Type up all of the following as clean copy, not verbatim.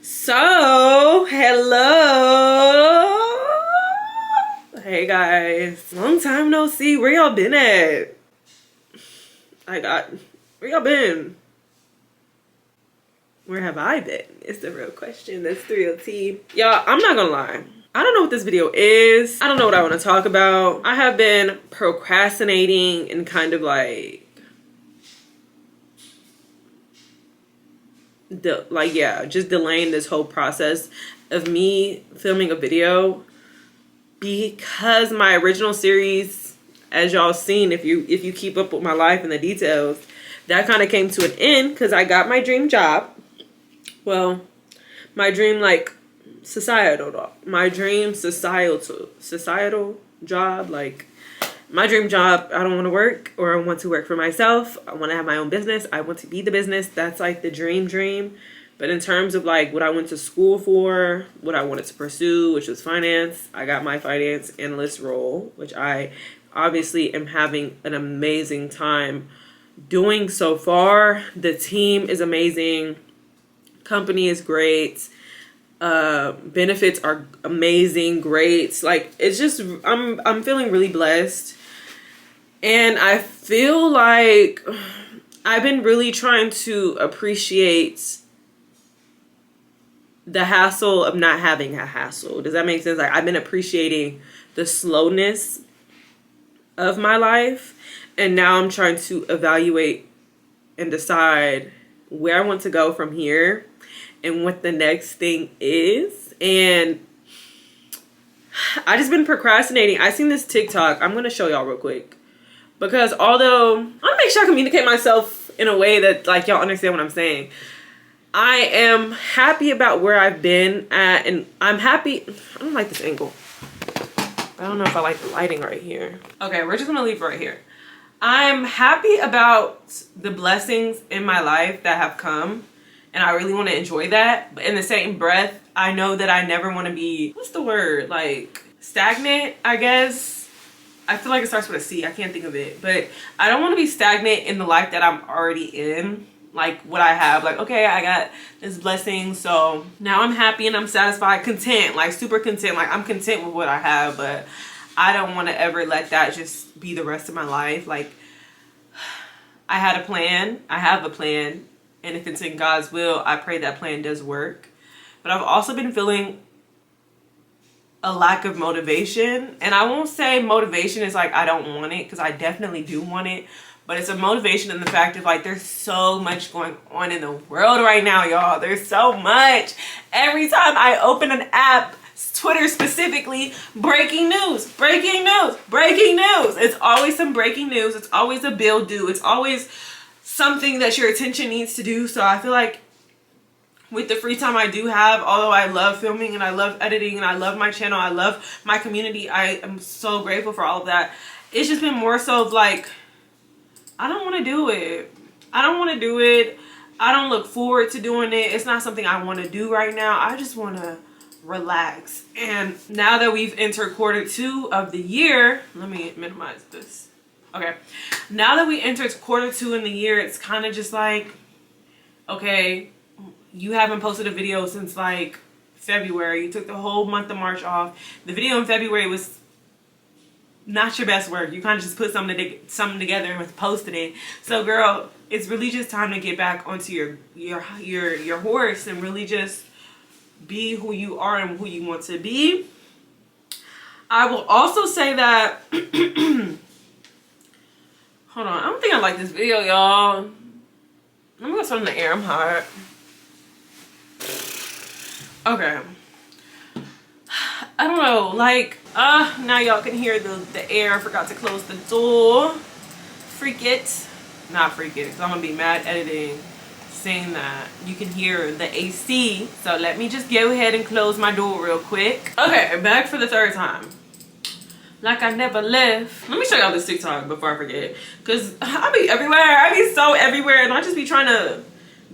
So, hello. Hey guys. Long time no see. Where y'all been at? Where y'all been? Where have I been? It's the real question. That's the real tea. Y'all, I'm not gonna lie. I don't know what this video is. I don't know what I want to talk about. I have been procrastinating and kind of like just delaying this whole process of me filming a video because my original series, as y'all seen, if you keep up with my life and the details, that kind of came to an end because I got my dream job. Well, my dream societal job, like my dream job. I don't want to work, or I want to work for myself. I want to have my own business. I want to be the business. That's like the dream. But in terms of like what I went to school for, what I wanted to pursue, which was finance, I got my finance analyst role, which I obviously am having an amazing time doing so far. The team is amazing. Company is great. Benefits are amazing, great. Like, it's just, I'm feeling really blessed. And I feel like I've been really trying to appreciate the hassle of not having a hassle. Does that make sense? Like, I've been appreciating the slowness of my life. And now I'm trying to evaluate and decide where I want to go from here and what the next thing is. And I just been procrastinating. I seen this TikTok. I'm gonna show y'all real quick, because although I want to make sure I communicate myself in a way that like y'all understand what I'm saying, I am happy about where I've been at, and I'm happy. I don't like this angle. I don't know if I like the lighting right here. Okay, we're just gonna leave right here. I'm happy about the blessings in my life that have come, and I really want to enjoy that. But in the same breath, I know that I never want to be, what's the word? Like stagnant, I guess. I feel like it starts with a C. I can't think of it. But I don't want to be stagnant in the life that I'm already in. Like what I have. Like, okay, I got this blessing. So now I'm happy and I'm satisfied, content, like super content. Like I'm content with what I have, but I don't want to ever let that just be the rest of my life. Like I had a plan. I have a plan. And if it's in God's will, I pray that plan does work. But I've also been feeling a lack of motivation. And I won't say motivation is like I don't want it, because I definitely do want it. But it's a motivation in the fact of like there's so much going on in the world right now, y'all. There's so much. Every time I open an app, Twitter specifically, breaking news, breaking news, breaking news. It's always some breaking news. It's always a bill due. It's always something that your attention needs to do. So I feel like with the free time I do have, although I love filming and I love editing and I love my channel, I love my community, I am so grateful for all of that. It's just been more so of like, I don't want to do it. I don't want to do it. I don't look forward to doing it. It's not something I want to do right now. I just want to relax. And now that we've entered Q2 of the year, let me minimize this. Okay, now that we entered Q2 in the year, it's kind of just like, okay, you haven't posted a video since like February. You took the whole month of March off. The video in February was not your best work. You kind of just put something together and posted it. So girl, it's really just time to get back onto your horse and really just be who you are and who you want to be. I will also say that hold on, I don't think I like this video, y'all. I'm gonna turn on the air. I'm hot. Okay. I don't know, like, now y'all can hear the air. I forgot to close the door. Freak it. Not freak it, because I'm gonna be mad editing saying that. You can hear the AC. So let me just go ahead and close my door real quick. Okay, back for the third time. Like I never left. Let me show y'all this TikTok before I forget, because I be everywhere. I be so everywhere, and I just be trying to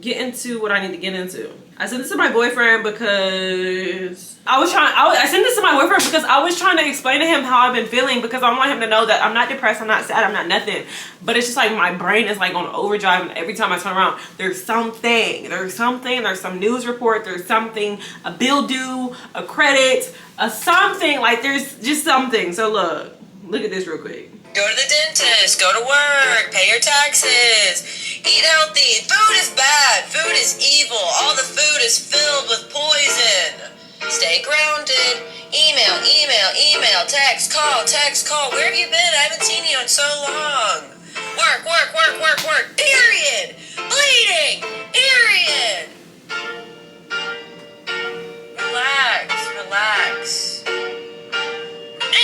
get into what I need to get into. I sent this to my boyfriend because I sent this to my boyfriend because I was trying to explain to him how I've been feeling, because I want him to know that I'm not depressed, I'm not sad, I'm not nothing. But it's just like my brain is like on overdrive, and every time I turn around, there's some news report, there's something, a bill due, a credit, a something, like there's just something. So look at this real quick. Go to the dentist, go to work, pay your taxes, eat healthy. Food is bad, food is evil, all the food is filled with poison. Stay grounded. Email, text, call. Where have you been? I haven't seen you in so long. Work, period. Bleeding, period. Relax.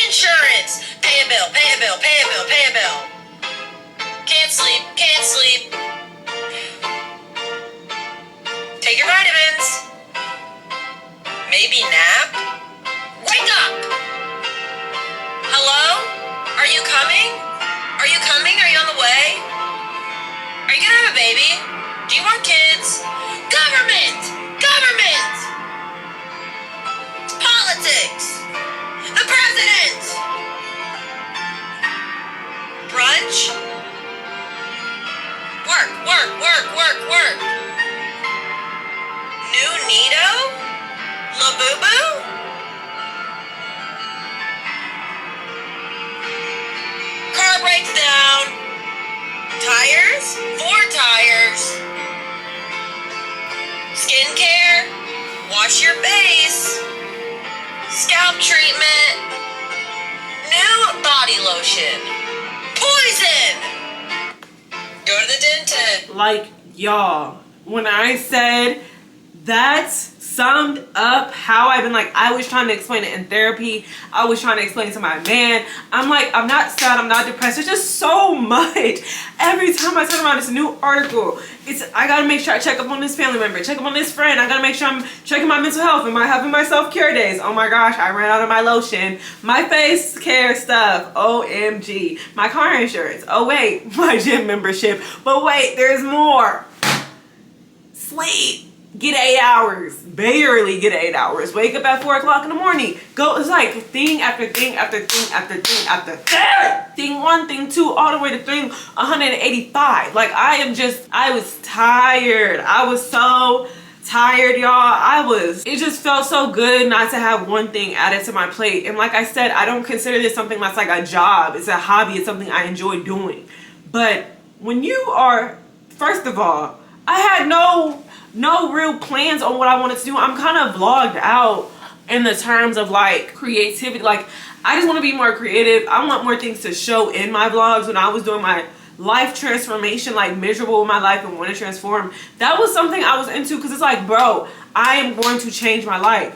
Insurance. Pay a bill. Can't sleep. Take your vitamins. Maybe nap. Wake up. Hello? Are you coming? Are you on the way? Are you gonna have a baby? Do you want kids? Government. Politics. The president. Brunch. Work. New Nito? Labubu? Car breaks down. Tires? 4 tires. Skincare? Wash your face. Scalp treatment. New body lotion. Poison! Go to the dentist. Like, y'all, when I said that summed up how I've been, like, I was trying to explain it in therapy. I was trying to explain it to my man. I'm like, I'm not sad, I'm not depressed. There's just so much. Every time I turn around, it's a new article. I gotta make sure I check up on this family member, check up on this friend. I gotta make sure I'm checking my mental health. Am I having my self-care days? Oh my gosh, I ran out of my lotion. My face care stuff. OMG. My car insurance. Oh wait, my gym membership. But wait, there's more. Sleep. Get 8 hours. Barely get 8 hours. Wake up at 4 o'clock in the morning. Go. It's like thing after thing after thing after thing after thing. Thing 1, thing 2, all the way to thing 185. Like I was tired. I was so tired, y'all. It just felt so good not to have one thing added to my plate. And like I said, I don't consider this something that's like a job. It's a hobby. It's something I enjoy doing. But when you are, first of all, I had no real plans on what I wanted to do. I'm kind of vlogged out in the terms of like creativity. Like I just want to be more creative. I want more things to show in my vlogs. When I was doing my life transformation, like miserable with my life and want to transform, that was something I was into, because it's like, bro, I am going to change my life.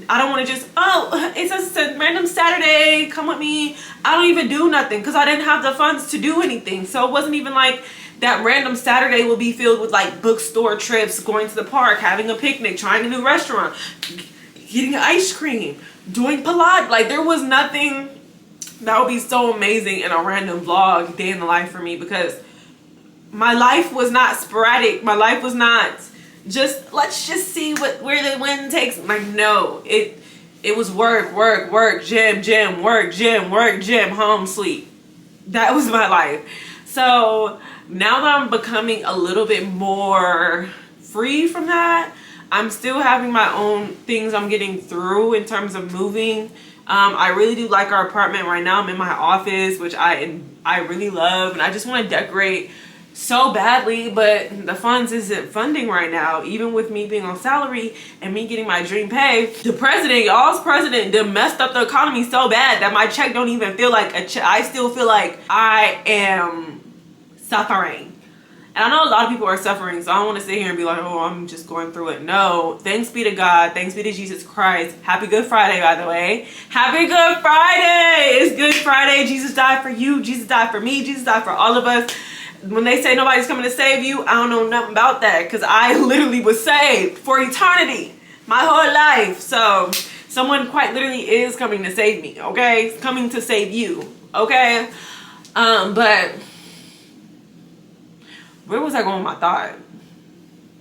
I don't want to just, it's just a random Saturday, come with me. I don't even do nothing because I didn't have the funds to do anything. So it wasn't even like that random Saturday will be filled with like bookstore trips, going to the park, having a picnic, trying a new restaurant, getting ice cream, doing Pilates. Like there was nothing that would be so amazing in a random vlog day in the life for me, because my life was not sporadic. My life was not just, let's just see where the wind takes. Like no, it was work, gym, work, gym, home, sleep. That was my life. So now that I'm becoming a little bit more free from that, I'm still having my own things I'm getting through in terms of moving. I really do like our apartment right now. I'm in my office, which I really love, and I just want to decorate so badly, but the funds isn't funding right now. Even with me being on salary and me getting my dream pay, the president, y'all's president, done messed up the economy so bad that my check don't even feel like a check. I still feel like I am suffering. And I know a lot of people are suffering, so I don't want to sit here and be like, oh, I'm just going through it. No, thanks be to God. Thanks be to Jesus Christ. Happy Good Friday, by the way. Happy Good Friday. It's Good Friday. Jesus died for you. Jesus died for me. Jesus died for all of us. When they say nobody's coming to save you, I don't know nothing about that, because I literally was saved for eternity, my whole life. So someone quite literally is coming to save me, okay? It's coming to save you, okay? But where was I going with my thought?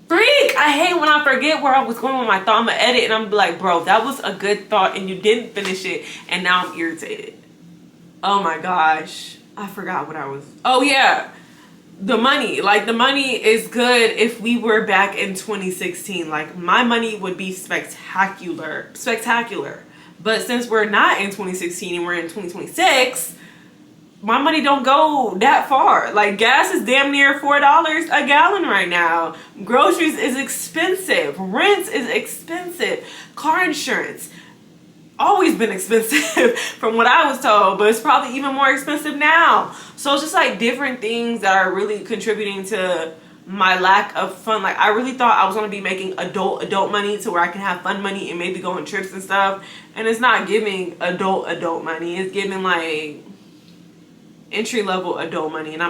Freak! I hate when I forget where I was going with my thought. I'm gonna edit and I'm like, bro, that was a good thought and you didn't finish it, and now I'm irritated. Oh my gosh, I forgot what I was. Oh yeah, the money. Like, the money is good if we were back in 2016. Like, my money would be spectacular. But since we're not in 2016 and we're in 2026, my money don't go that far. Like, gas is damn near $4 a gallon right now. Groceries is expensive. Rent is expensive. Car insurance, always been expensive from what I was told, but it's probably even more expensive now. So it's just like different things that are really contributing to my lack of fun. Like, I really thought I was going to be making adult money to where I can have fun money and maybe go on trips and stuff, and it's not giving adult money. It's giving like entry-level adult money, and I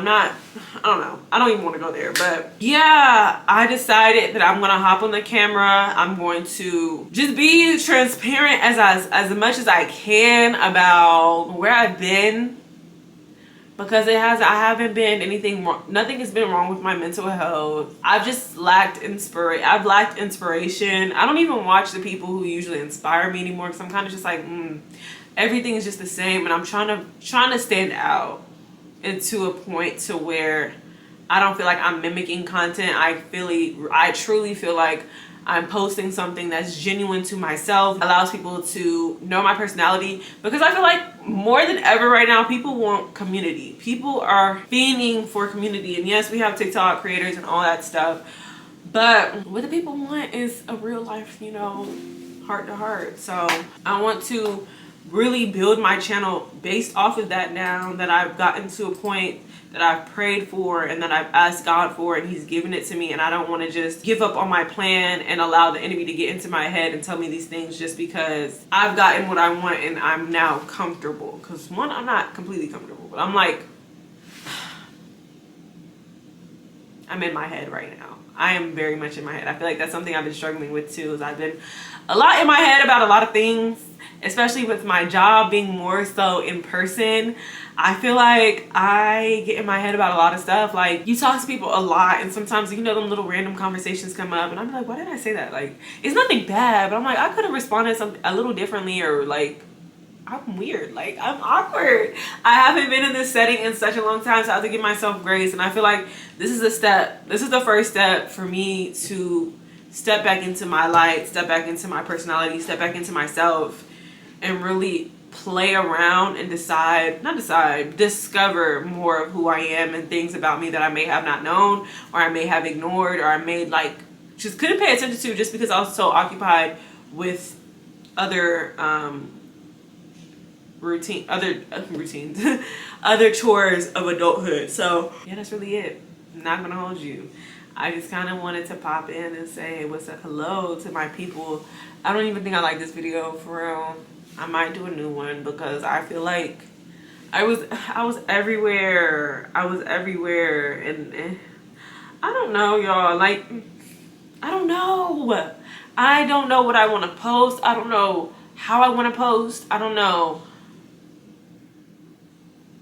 don't know, I don't even want to go there. But yeah, I decided that I'm gonna hop on the camera. I'm going to just be transparent as much as I can about where I've been, because I haven't been anything wrong. Nothing has been wrong with my mental health. I've just lacked inspiration. I don't even watch the people who usually inspire me anymore, because I'm kind of just like, everything is just the same, and I'm trying to stand out into a point to where I don't feel like I'm mimicking content. I truly feel like I'm posting something that's genuine to myself, allows people to know my personality, because I feel like more than ever right now, people want community. People are fiending for community. And yes, we have TikTok creators and all that stuff, but what the people want is a real life, heart to heart. So I want to really build my channel based off of that, now that I've gotten to a point that I've prayed for and that I've asked God for, and he's given it to me. And I don't want to just give up on my plan and allow the enemy to get into my head and tell me these things just because I've gotten what I want and I'm now comfortable. Because one, I'm not completely comfortable, but I'm like, I'm in my head right now. I am very much in my head. I feel like that's something I've been struggling with too, is I've been a lot in my head about a lot of things, especially with my job being more so in person. I feel like I get in my head about a lot of stuff. Like, you talk to people a lot, and sometimes, them little random conversations come up, and I'm like, why did I say that? Like, it's nothing bad, but I'm like, I could have responded something a little differently, or like, I'm weird, like, I'm awkward. I haven't been in this setting in such a long time, so I have to give myself grace. And I feel like this is the first step for me to step back into my light, step back into my personality, step back into myself, and really play around and discover more of who I am and things about me that I may have not known, or I may have ignored, or I may just couldn't pay attention to, just because I was so occupied with other routines, other chores of adulthood. So yeah, that's really it. I'm not gonna hold you. I just kind of wanted to pop in and say what's up, hello to my people. I don't even think I like this video, for real. I might do a new one, because I feel like I was everywhere. And I don't know, y'all. Like, I don't know. I don't know what I want to post. I don't know how I want to post. I don't know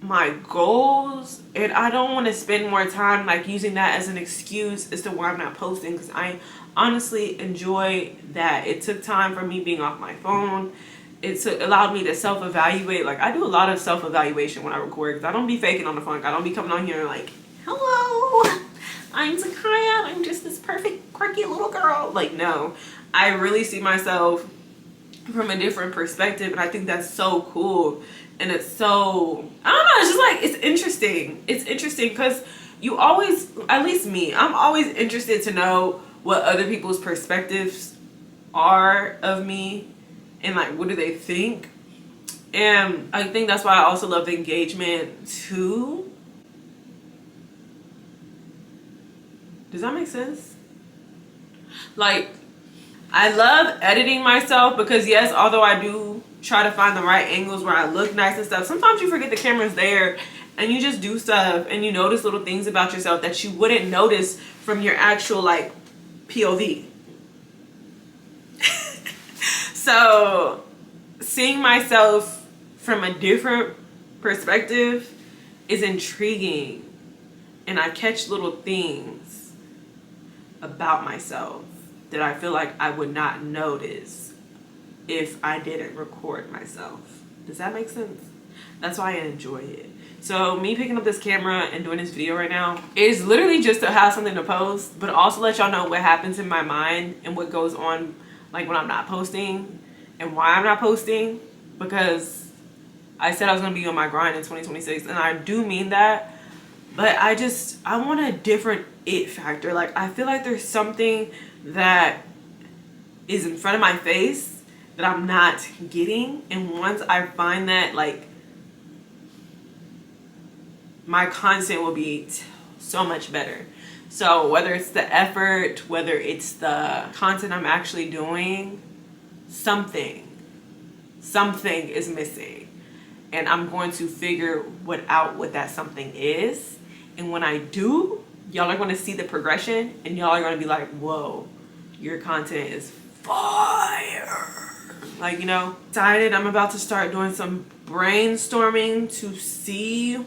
my goals, and I don't want to spend more time using that as an excuse as to why I'm not posting, because I honestly enjoy that. It took time for me being off my phone. It allowed me to self-evaluate. Like, I do a lot of self-evaluation when I record, because I don't be faking on the phone. I don't be coming on here like, hello, I'm Zakaya, I'm just this perfect quirky little girl. Like, no, I really see myself from a different perspective, and I think that's so cool. And it's so, I don't know, it's just like, it's interesting. It's interesting because you always, at least me, I'm always interested to know what other people's perspectives are of me, and what do they think. And I think that's why I also love engagement too. Does that make sense? I love editing myself, because yes, although I do try to find the right angles where I look nice and stuff, sometimes you forget the camera's there and you just do stuff and you notice little things about yourself that you wouldn't notice from your actual POV. So seeing myself from a different perspective is intriguing, and I catch little things about myself that I feel like I would not notice if I didn't record myself. Does that make sense? That's why I enjoy it. So me picking up this camera and doing this video right now is literally just to have something to post, but also let y'all know what happens in my mind and what goes on, like when I'm not posting and why I'm not posting, because I said I was gonna be on my grind in 2026, and I do mean that, but I want a different it factor. Like, I feel like there's something that is in front of my face that I'm not getting, and once I find that, like, my content will be so much better. So whether it's the effort, whether it's the content I'm actually doing, something is missing, and I'm going to figure out what that something is. And when I do, y'all are going to see the progression, and y'all are going to be like, whoa, your content is fire. Like, you know, decided I'm about to start doing some brainstorming to see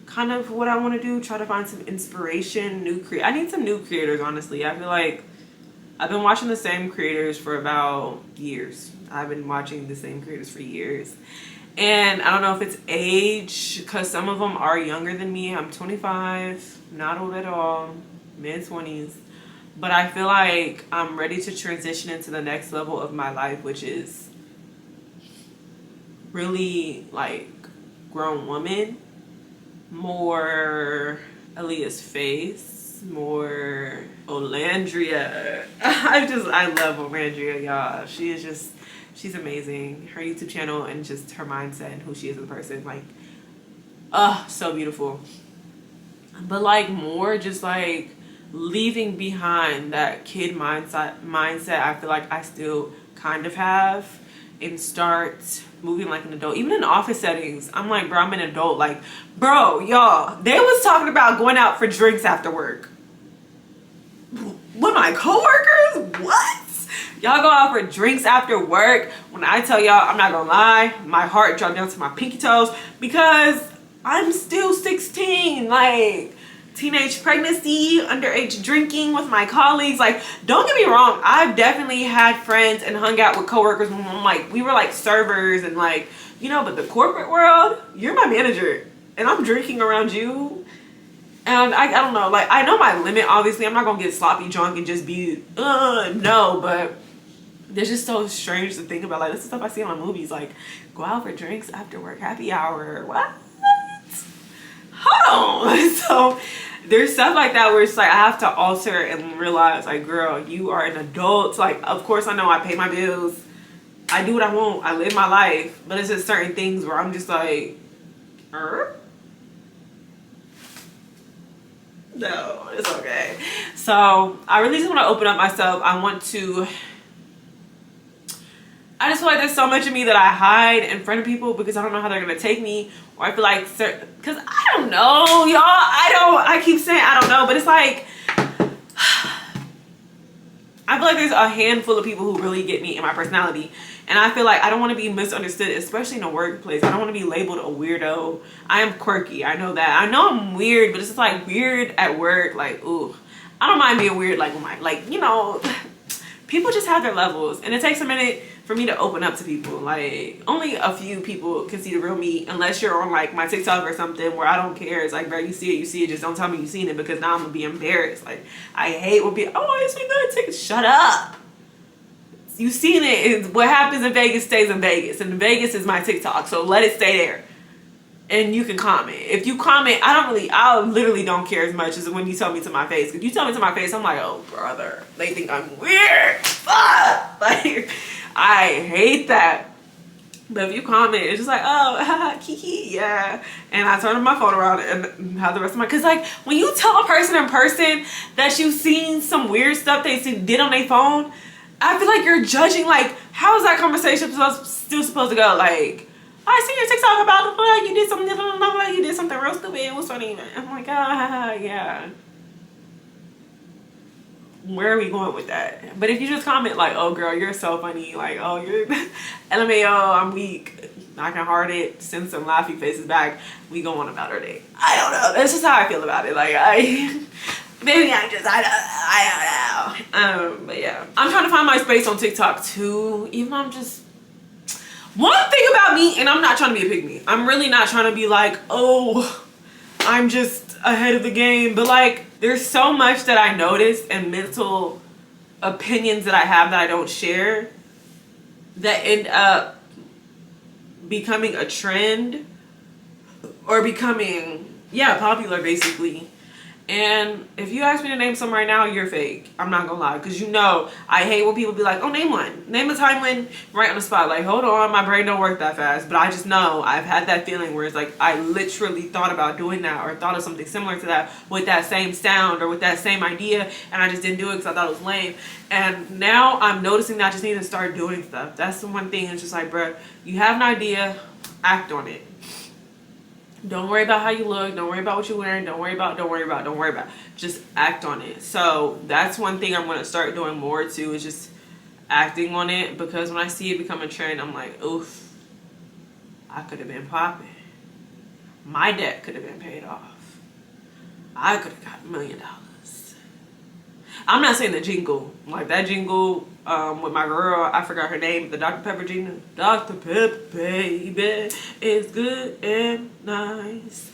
kind of what I want to do, try to find some inspiration, I need some new creators, honestly. I feel like I've been watching the same creators for about years. I've been watching the same creators for years. And I don't know if it's age, because some of them are younger than me. I'm 25, not old at all, mid-20s. But I feel like I'm ready to transition into the next level of my life, which is really like grown woman, more Aaliyah's Face, more Olandria. I love Olandria, y'all. She's amazing. Her YouTube channel and just her mindset and who she is as a person, like, so beautiful. But like more just like leaving behind that kid mindset I feel like I still kind of have, and start moving like an adult. Even in office settings, I'm like, bro, I'm an adult. Like, bro, y'all, they was talking about going out for drinks after work with my coworkers. What? Y'all go out for drinks after work? When I tell y'all, I'm not gonna lie, my heart dropped down to my pinky toes, because I'm still 16. Like, teenage pregnancy, underage drinking with my colleagues. Like, don't get me wrong, I've definitely had friends and hung out with coworkers when I'm like, we were like servers and like, you know, but the corporate world, you're my manager and I'm drinking around you. And I don't know, like, I know my limit, obviously. I'm not gonna get sloppy drunk and just be no, but it's just so strange to think about. Like, this is stuff I see in my movies, like, go out for drinks after work, happy hour. What? Hold on. So there's stuff like that where it's like I have to alter and realize, like, girl, you are an adult. Like, of course I know I pay my bills, I do what I want, I live my life, but it's just certain things where I'm just like, no, it's okay. So I really just want to open up myself. I just feel like there's so much of me that I hide in front of people because I don't know how they're gonna take me, or I feel like because I don't know, y'all. I keep saying I don't know, but it's like I feel like there's a handful of people who really get me and my personality, and I feel like I don't want to be misunderstood, especially in a workplace. I don't want to be labeled a weirdo. I am quirky, I know that. I know I'm weird, but it's just like weird at work. Like, ooh, I don't mind being weird. Like, you know, people just have their levels, and it takes a minute for me to open up to people. Like, only a few people can see the real me, unless you're on like my TikTok or something where I don't care. It's like, bro, you see it, just don't tell me you seen it, because now I'm gonna be embarrassed. Like, I hate when people, oh, it's been good TikTok. Shut up. You seen it. What happens in Vegas stays in Vegas, and Vegas is my TikTok, so let it stay there. And you can comment. If you comment, I literally don't care as much as when you tell me to my face. If you tell me to my face, I'm like, oh brother, they think I'm weird. Fuck. Like, I hate that. But if you comment, it's just like, oh, kiki, yeah. And I turn my phone around and have the rest of my, because like when you tell a person in person that you've seen some weird stuff they did on their phone, I feel like you're judging. Like, how is that conversation still supposed to go? Like, I see your TikTok about like you did something real stupid. It was funny. I'm like, yeah. Where are we going with that? But if you just comment like, oh girl, you're so funny, like, oh, you're LMAO, I'm weak, I can heart it, send some laughy faces back, we go on about our day. I don't know, that's just how I feel about it. Like, maybe I don't know. But yeah, I'm trying to find my space on TikTok too. Even though I'm just, one thing about me, and I'm not trying to be a pygmy. I'm really not trying to be like, oh, I'm just ahead of the game. But like, there's so much that I notice and mental opinions that I have that I don't share that end up becoming a trend or becoming, yeah, popular basically. And if you ask me to name some right now, you're fake. I'm not gonna lie, because you know I hate when people be like, oh, name one, name a time when, right on the spot. Like, hold on, my brain don't work that fast. But I just know I've had that feeling where it's like I literally thought about doing that or thought of something similar to that with that same sound or with that same idea, and I just didn't do it because I thought it was lame. And now I'm noticing that I just need to start doing stuff. That's the one thing. It's just like, bro, you have an idea, act on it. Don't worry about how you look. Don't worry about what you're wearing. Don't worry about. Just act on it. So that's one thing I'm going to start doing more too, is just acting on it. Because when I see it become a trend, I'm like, oof, I could have been popping. My debt could have been paid off. I could have got $1 million. I'm not saying the jingle. Like that jingle with my girl, I forgot her name, the Dr. Pepper jingle. Dr. Pepper, baby, is good and nice.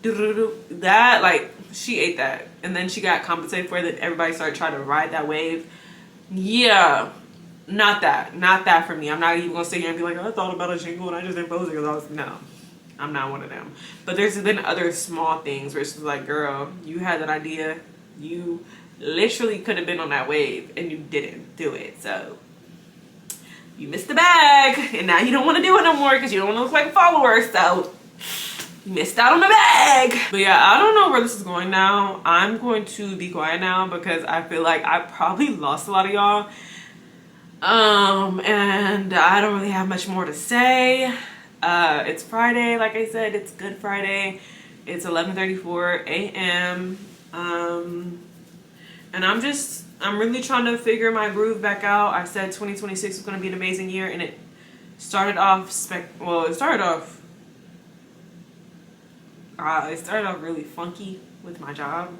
That, like, she ate that. And then she got compensated for it. Then everybody started trying to ride that wave. Yeah, not that. Not that for me. I'm not even going to sit here and be like, I thought about a jingle and I just imposed it because I was, no. I'm not one of them. But there's been other small things where it's just like, girl, you had that idea. You literally could have been on that wave and you didn't do it. So you missed the bag and now you don't want to do it no more because you don't want to look like a follower. So you missed out on the bag. But yeah, I don't know where this is going now. I'm going to be quiet now because I feel like I probably lost a lot of y'all. And I don't really have much more to say. It's Friday, like I said, it's Good Friday. It's 11:34 a.m. And I'm really trying to figure my groove back out. I said 2026 was going to be an amazing year, and it started off really funky with my job.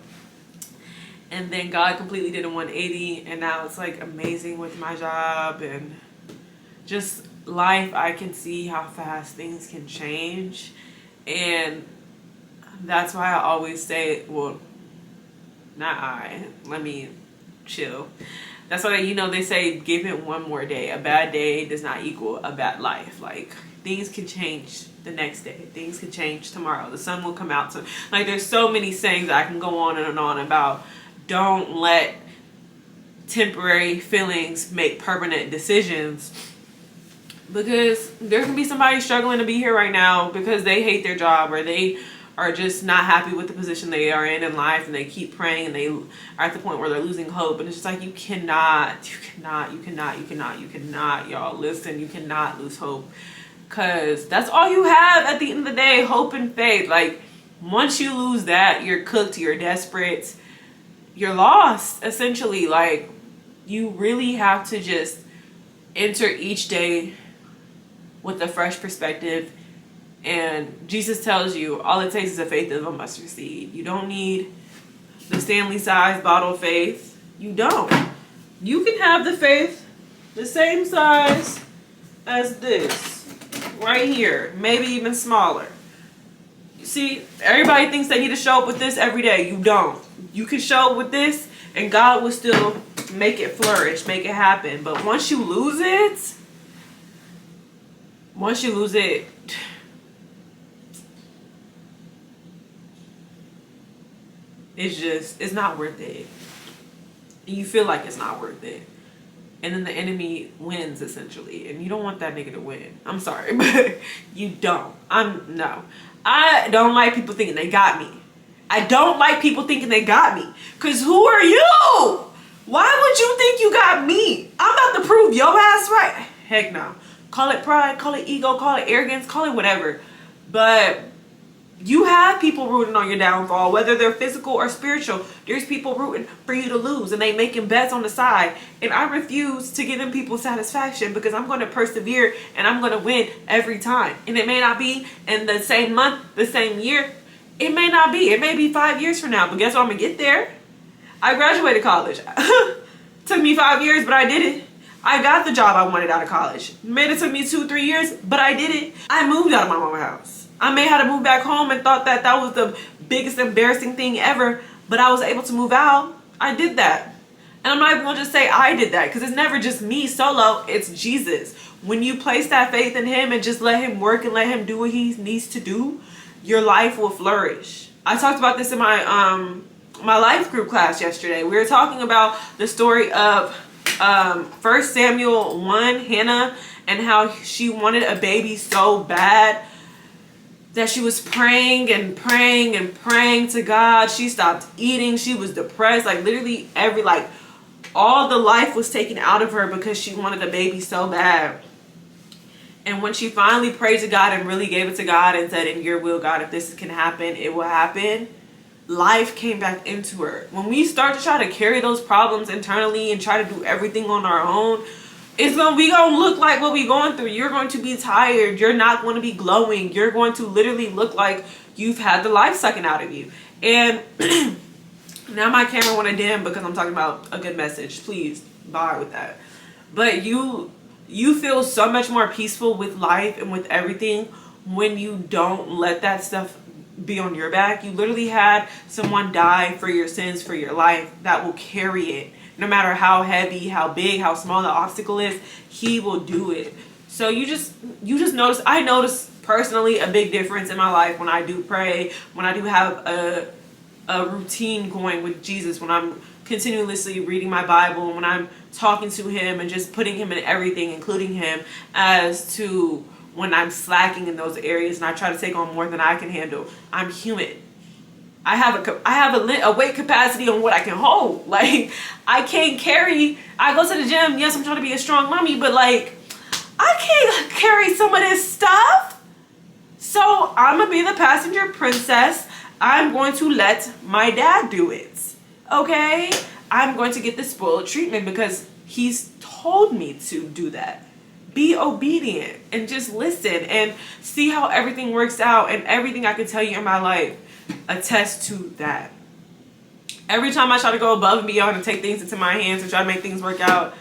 And then God completely did a 180, and now it's like amazing with my job and just life. I can see how fast things can change, and that's why I always say, well, let me chill. That's why, they say give it one more day. A bad day does not equal a bad life. Like, things can change the next day. Things can change tomorrow. The sun will come out. So, like, there's so many sayings I can go on and on about. Don't let temporary feelings make permanent decisions. Because there can be somebody struggling to be here right now because they hate their job or they are just not happy with the position they are in life, and they keep praying and they are at the point where they're losing hope. And it's just like, you cannot, y'all, listen, you cannot lose hope, because that's all you have at the end of the day, hope and faith. Like, once you lose that, you're cooked, you're desperate, you're lost, essentially. Like, you really have to just enter each day with a fresh perspective. And Jesus tells you all it takes is the faith of a mustard seed. You don't need the Stanley-sized bottle of faith. You don't. You can have the faith the same size as this right here, maybe even smaller. You see, everybody thinks they need to show up with this every day. You don't. You can show up with this and God will still make it flourish, make it happen. But once you lose it, it's not worth it. You feel like it's not worth it. And then the enemy wins, essentially. And you don't want that nigga to win. I'm sorry, but you don't. No. I don't like people thinking they got me. I don't like people thinking they got me. Because who are you? Why would you think you got me? I'm about to prove your ass right. Heck no. Call it pride, call it ego, call it arrogance, call it whatever. But you have people rooting on your downfall, whether they're physical or spiritual. There's people rooting for you to lose, and they making bets on the side. And I refuse to give them people satisfaction, because I'm going to persevere and I'm going to win every time. And it may not be in the same month, the same year. It may not be. It may be 5 years from now. But guess what? I'm going to get there. I graduated college. Took me 5 years, but I did it. I got the job I wanted out of college. Made it took me 2-3 years, but I did it. I moved out of my mama's house. I may have to move back home and thought that that was the biggest embarrassing thing ever, but I was able to move out. I did that. And I'm not even gonna just say I did that, because it's never just me solo, it's Jesus. When you place that faith in him and just let him work and let him do what he needs to do, your life will flourish. I talked about this in my my life group class yesterday. We were talking about the story of 1 Samuel 1, Hannah, and how she wanted a baby so bad that she was praying and praying and praying to God. She stopped eating. She was depressed. Like literally all the life was taken out of her because she wanted a baby so bad. And when she finally prayed to God and really gave it to God and said, in your will, God, if this can happen, it will happen, life came back into her. When we start to try to carry those problems internally and try to do everything on our own, we gonna look like what we going through. You're going to be tired. You're not going to be glowing. You're going to literally look like you've had the life sucking out of you. And now my camera want to dim because I'm talking about a good message. Please bye with that. But you feel so much more peaceful with life and with everything when you don't let that stuff be on your back. You literally had someone die for your sins, for your life, that will carry it. No matter how heavy, how big, how small the obstacle is, he will do it. So you just notice, I notice personally a big difference in my life when I do pray, when I do have a routine going with Jesus, when I'm continuously reading my Bible, when I'm talking to him and just putting him in everything, including him, as to when I'm slacking in those areas and I try to take on more than I can handle. I'm human. I have a weight capacity on what I can hold. Like, I can't carry, I go to the gym, yes, I'm trying to be a strong mommy, but like, I can't carry some of this stuff. So I'm gonna be the passenger princess. I'm going to let my dad do it. Okay? I'm going to get the spoiled treatment because he's told me to do that. Be obedient and just listen and see how everything works out, and everything I can tell you in my life attest to that. Every time I try to go above and beyond and take things into my hands and try to make things work out,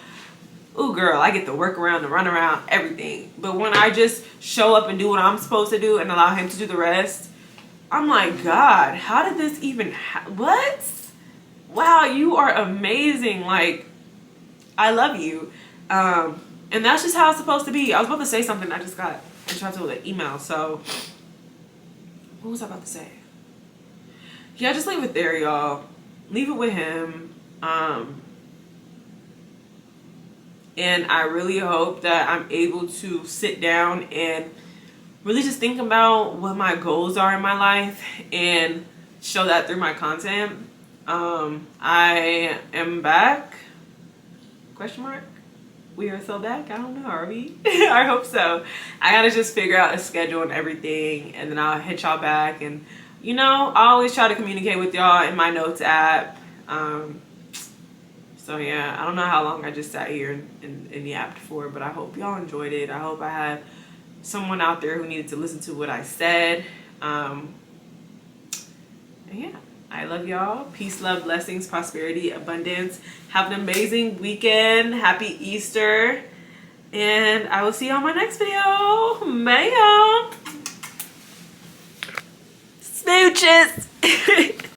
ooh girl, I get the work around, the run around, everything. But when I just show up and do what I'm supposed to do and allow him to do the rest, I'm like, God, how did this even what? Wow, you are amazing. Like, I love you. And that's just how it's supposed to be. I was about to say something, I just got interrupted with an email. So what was I about to say? Yeah, just leave it there, y'all. Leave it with him. And I really hope that I'm able to sit down and really just think about what my goals are in my life and show that through my content. I am back? Question mark? We are so back? I don't know, are we? I hope so. I gotta just figure out a schedule and everything, and then I'll hit y'all back. And you know, I always try to communicate with y'all in my notes app. So yeah, I don't know how long I just sat here and yapped for, but I hope y'all enjoyed it. I hope I had someone out there who needed to listen to what I said. And yeah, I love y'all. Peace, love, blessings, prosperity, abundance. Have an amazing weekend. Happy Easter. And I will see you on my next video. Bye, y'all. Smooches.